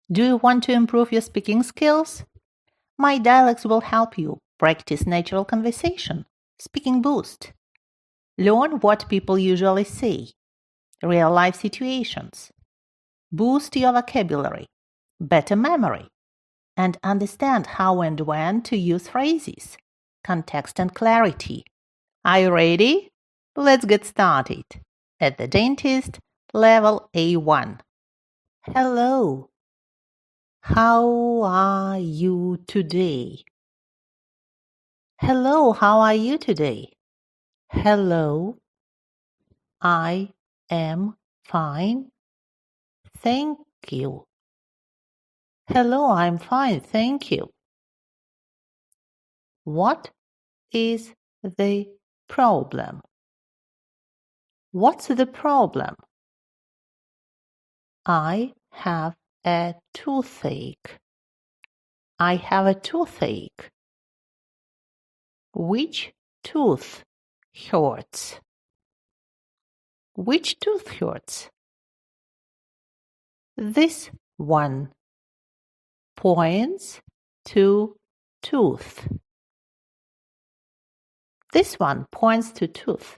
Do you want to improve your speaking skills? My dialects will help you practice natural conversation, speaking boost. Learn what people usually say, real life situations. Boost your vocabulary, better memory, and understand how and when to use phrases, context and clarity. Are you ready? Let's get started. At the dentist, level A1. Hello. How are you today? Hello, how are you today? Hello, I am fine. Thank you. Hello, I'm fine, thank you. What is the problem? What's the problem? I have a toothache. I have a toothache. Which tooth hurts? Which tooth hurts? This one points to tooth. This one points to tooth.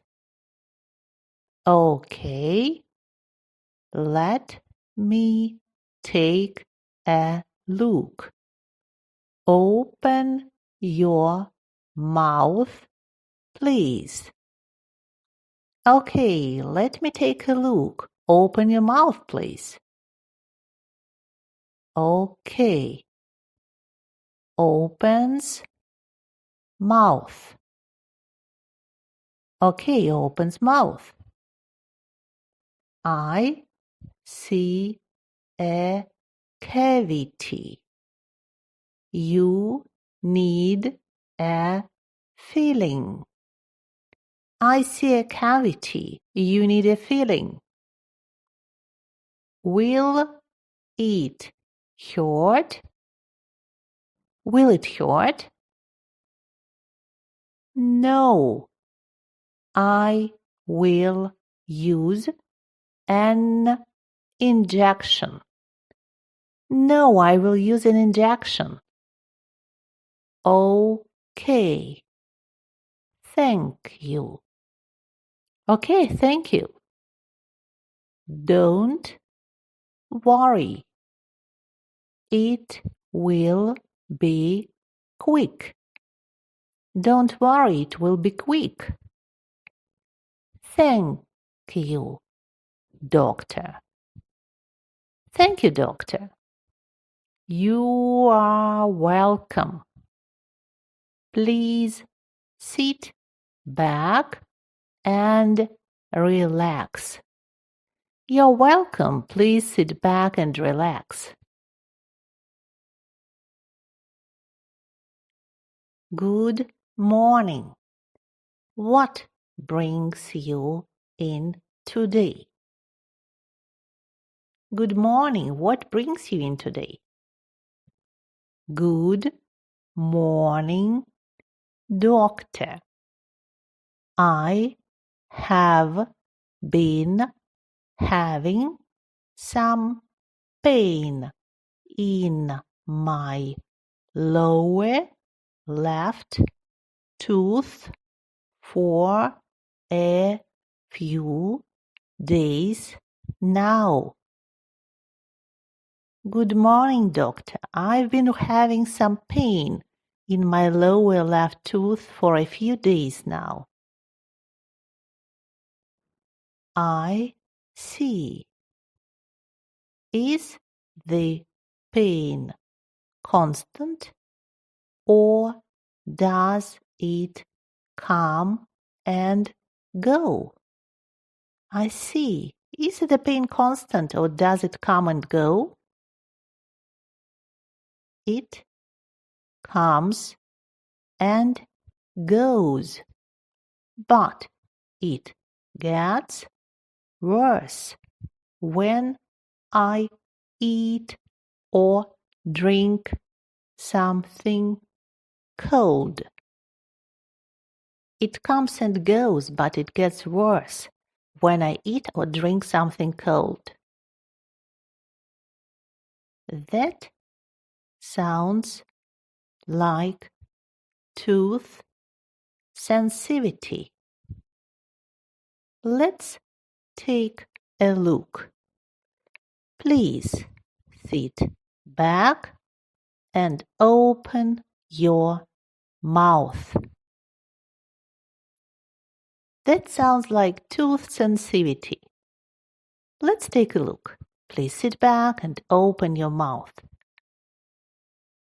Okay, let me take a look. Open your mouth, please. Okay, let me take a look. Open your mouth, please. Okay. Opens mouth. Okay, opens mouth. I see a cavity. You need a filling. I see a cavity. You need a filling. Will it hurt? Will it hurt? No. I will use an injection. No, I will use an injection. Okay. Thank you. Okay, thank you. Don't worry. It will be quick. Don't worry, it will be quick. Thank you, doctor. Thank you, doctor. You are welcome. Please sit back and relax. You're welcome. Please sit back and relax. Good morning. What brings you in today? Good morning. What brings you in today? Good morning, doctor. I have been having some pain in my lower left tooth for a few days now. Good morning, doctor. I've been having some pain in my lower left tooth for a few days now. I see. Is the pain constant or does it come and go? I see. Is the pain constant or does it come and go? It comes and goes, but it gets worse when I eat or drink something cold. It comes and goes, but it gets worse when I eat or drink something cold. That sounds like tooth sensitivity. Let's take a look. Please sit back and open your mouth. That sounds like tooth sensitivity. Let's take a look. Please sit back and open your mouth.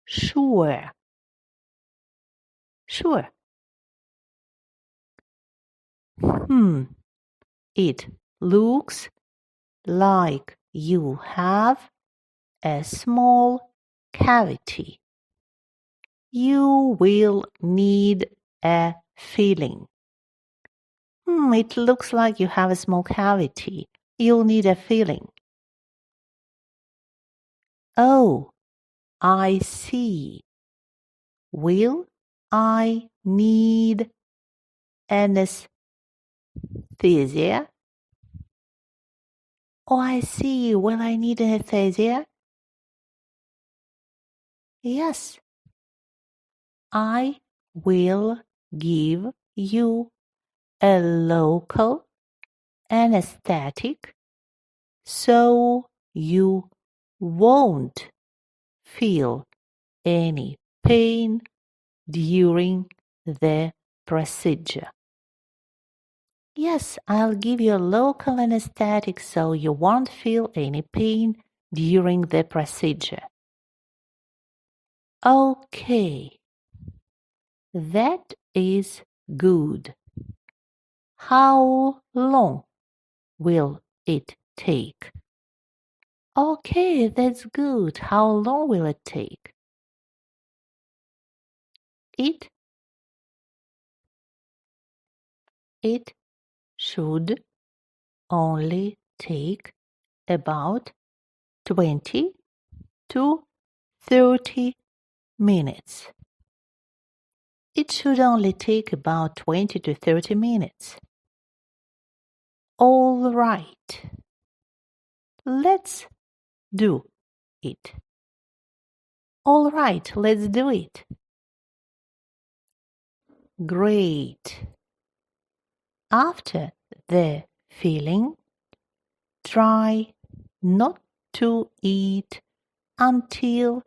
Sure. Sure. It looks like you have a small cavity. You will need a filling. It looks like you have a small cavity. You'll need a filling. Oh, I see. Will I need anesthesia? Oh, I see. Will I need anesthesia? Yes. I will give you a local anesthetic so you won't feel any pain during the procedure. Yes, I'll give you a local anesthetic so you won't feel any pain during the procedure. Okay, that is good. How long will it take? Okay, that's good. How long will it take? It should only take about 20 to 30 minutes. It should only take about 20 to 30 minutes. All right. Let's do it. All right, let's do it. Great. After the filling, try not to eat until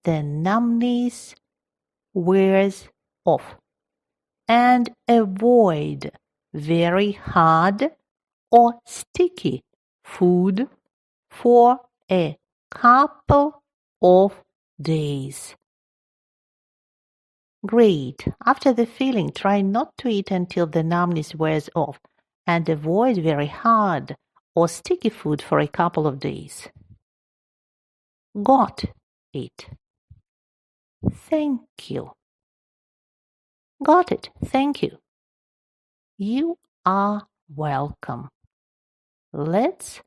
the numbness wears off and avoid very hard or sticky food for a couple of days. Great. After the filling, try not to eat until the numbness wears off and avoid very hard or sticky food for a couple of days. Got it. Thank you. Got it. Thank you. You are welcome. Let's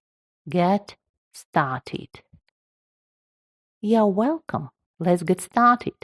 get started. You're welcome. Let's get started.